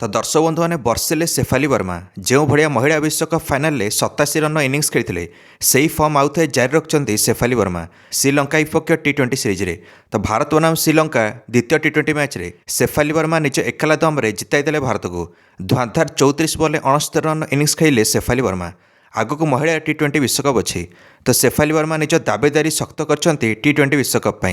तो दर्शक बंधु मैंने बर्षिले शेफाली वर्मा जो भाया महिला विश्वकप फाइनाल 87 रन इनिंग्स खेली से ही फर्म आउ थे जारी रखिंट शेफाली वर्मा श्रीलंका विपक्ष टी20 सीरीज रे। तो भारत बनाम श्रीलंका द्वितीय टी20 मैच रे शेफाली वर्मा निज एकला दम्रे जिताईदे भारत को धुआंधार 34 बॉल 69 रन इनिंग्स खेले शेफाली वर्मा। आग को महिला टी20 विश्वकप अच्छी तो शेफाली वर्मा निज दावेदारी शक्त कर टी20 विश्वकप।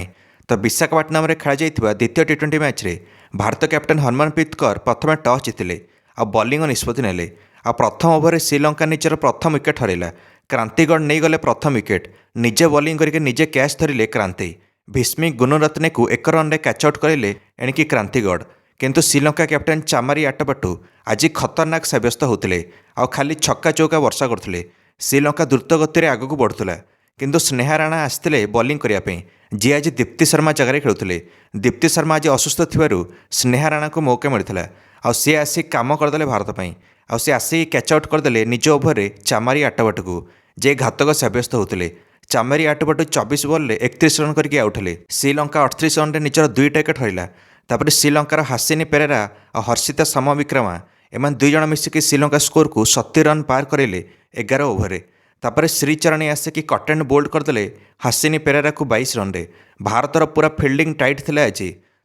तो विशाखापट्टनम खेल द्वितीय टी20 मैच रे भारत कैप्टेन हरमनप्रीत कौर प्रथम टॉस जीतिले आ बॉलिंग निष्पत्ति नेले। आ प्रथम ओवर श्रीलंका निजर प्रथम विकेट हरैला। क्रांतिगढ़ नहीं गले प्रथम विकेट निजे बॉलिंग करके निजे कैच धरिले क्रांति। भीष्मी गुणरत्ने को 1 रन कैच आउट करेले एणिकी क्रांतिगढ़। किंतु श्रीलंका कैप्टेन चामारी आटपटू आज खतरनाक सब्यस्त होते आ खाली छक्का चौका वर्षा करते। श्रीलंका द्रुत गति आगक बढ़ुला किंतु स्नेहा राणा आसते बॉलिंग करने जी आज दीप्ति शर्मा जगह खेलुले। दीप्ति शर्मा आज असुस्थ थी स्नेहा राणा को मौका मिलता आ सी आसी काम करदे भारत पर आ सी आसिक कैच आउट करदे निज ओभर चामारी आटपट को जे घातक सब्यस्त होते। चामारी आटपट 24 बॉल 31 रन करके आउट हेले। श्रीलंका 38 रन निजर 2 विकेट हरला। तापर श्रीलंकार हासिनी पेरेरा और हर्षिता समविक्रमा एम दुई जन मिसिक श्रीलंका स्कोर को 70 रन पार करेले 11 ओभर। तापर श्रीचरणी आसिक कट एंड बोल्ड करदे हासिनी पेरेरा को 22 रन रे। भारतर पूरा फील्डिंग टाइट थिला आज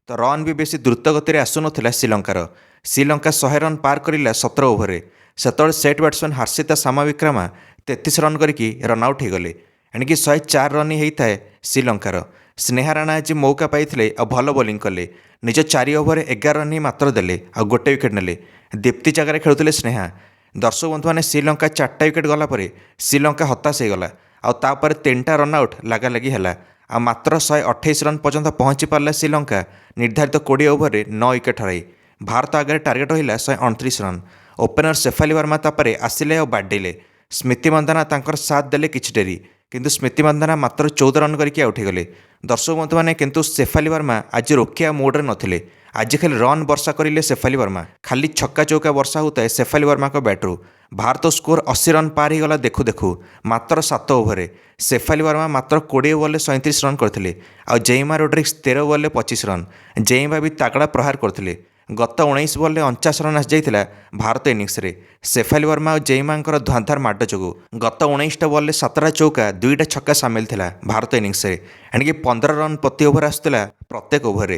तो रन भी बेसी द्रुत गति आसुनथिला श्रीलंकार। श्रीलंका 100 रन पार करिला 17 ओभर। सेतବେଳେ set batsman Harshitha Samarawickrama 33 run करके रन आउट हो गले एणिकी 104 रन ही होता है श्रीलंकार। स्नेहा राणा आज मौका पाई और भल बॉलिंग कले निज 4 ओभर 11 रन ही मात्र देले आ गोटे विकेट नेले। दीप्ति जगह खेलुले स्नेहा। दर्शक बंधु मैंने श्रीलंका 4टा विकेट गलापर श्रीलंका हताश हो गला आउे 3टा रन आउट लगालगी है आ मात्र 128 रन पर्यंत पहुँची पारा श्रीलंका निर्धारित 20 ओभर 9 विकेट हराई। भारत आगे टार्गेट रहा 129 रन। ओपनर शेफाली वर्मा तापर आसिले और बाडेले। स्मृति मंदाना तांकर साथ देले किछि डेरी किंतु स्मृति मंदाना मात्र 14 रन करके आउट हो गले। दर्शक बंधु मैंने किंतु शेफाली वर्मा आज रोकिया मोड्रे नथिले। आज खाली रन वर्षा करें शेफाली वर्मा। खाली छक्का चौका वर्षा होता है शेफाली वर्मा को बैट्रु। भारत स्कोर 80 रन पार ही गला देखु देखु मात्र 7 ओभर। शेफाली वर्मा मात्र 20 बॉल 37 रन करते आ जेइमा रोड्रिक्स 13 बॉल 25 रन। जेइमा भी तगड़ा प्रहार करते। गत 19 बॉल 49 रन आसी जाइथिला भारत इनिंग्स रे। शेफाली वर्मा और जेइमांकर धुआंधार माड जोगु गत 19टा बॉल 17टा चौका 2टा छक्का सामिल थिला भारत इनिंग्स रे एणिकी 15 रन प्रति ओभर आसुला प्रत्येक ओभर।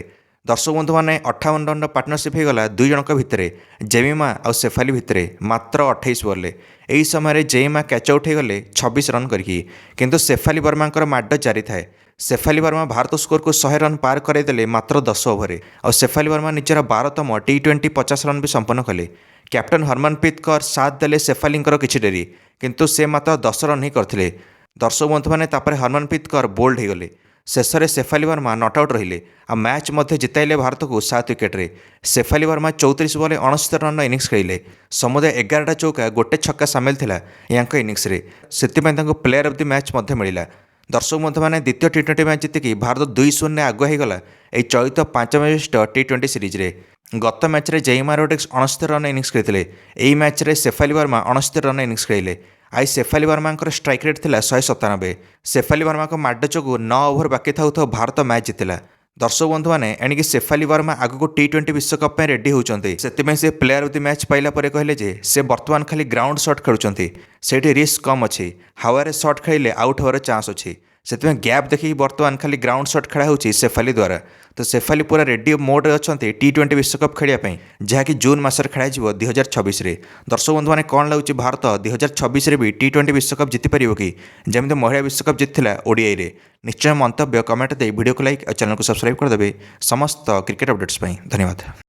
दर्शक बंधु मैंने 58 रन पार्टनरशिप हो गला दुई जनक भितर जेमिमा और शेफाली भितर मात्र 28 बॉल। यही समय जेइमा कैच आउट हो गले 26 रन करके किंतु शेफाली वर्मा माड जारी थाए। शेफाली वर्मा भारत स्कोर को 100 रन पार करदेले मात्र 10 ओभर और शेफाली वर्मा निजर 12तम टी20 50 रन भी संपन्न कले। कैप्टेन हरमनप्रीत कौर साथ देले शेफालींकर किछि डेरी किंतु से मात्र 10 रन ही करथिले। दर्शक बंधु मैंने तापर हरमनप्रीत कौर बोल्ड हो गले। शेष में शेफाली वर्मा नट आउट रहिले आ मैच मध्य जिताइले भारत को 7 विकेट रे। Shafali Verma 34 ball 69 run innings खेलिले। समुदाय 11टा चौका गोटे छक्का सामिल थिला यांक इनिंग्स रे से प्लेयर ऑफ द मैच मध्य मिला। दर्शक बंधु मैंने द्वितीय टी20 मैच जीतिकी भारत 2-0 आगुआ होगला यह चलित 5 मैच टी20 सीरीज रे। गत मैच रे जेइमा रोड्रिक्स 69 रन इनिंग्स खेलते। यही मैच रे शेफाली वर्मा 69 रन इनिंग्स खेलिले। आई शेफाली वर्मा स्ट्राइक रेट थिला 197। शेफाली वर्मा को माड जोगु 9 ओभर बाकी था भारत मैच जीतिला। दर्शक बंधु मैंने एणिकी शेफाली वर्मा आगक टी20 विश्वकप में रेडी होती से प्लेयर ऑफ द मैच पाइला परे कहले जे से बर्तमान खाली ग्राउंड शॉट खेलुंट से रिस्क कम अच्छी हावारे शॉट खेले आउट होवर चांस अच्छी से गैप देखिए बर्तमान खाली ग्राउंड शॉट खेला होची शेफाली द्वारा। तो शेफाली पूरा रेडी मोड अच्छा टी20 विश्वकप खेलने जहाँकि जून मसर खेल 2026 रे। दर्शक बंधु मैंने कौन लगुच भारत 2026 भी टी20 विश्वकप जीतिपर कि जमी महिला विश्वकप जीतला ओडीआई रे। निश्चय मंतव्य कमेंट दे वीडियो को लाइक और चैनल को सब्सक्राइब करदे समस्त क्रिकेट अपडेट्स। धन्यवाद।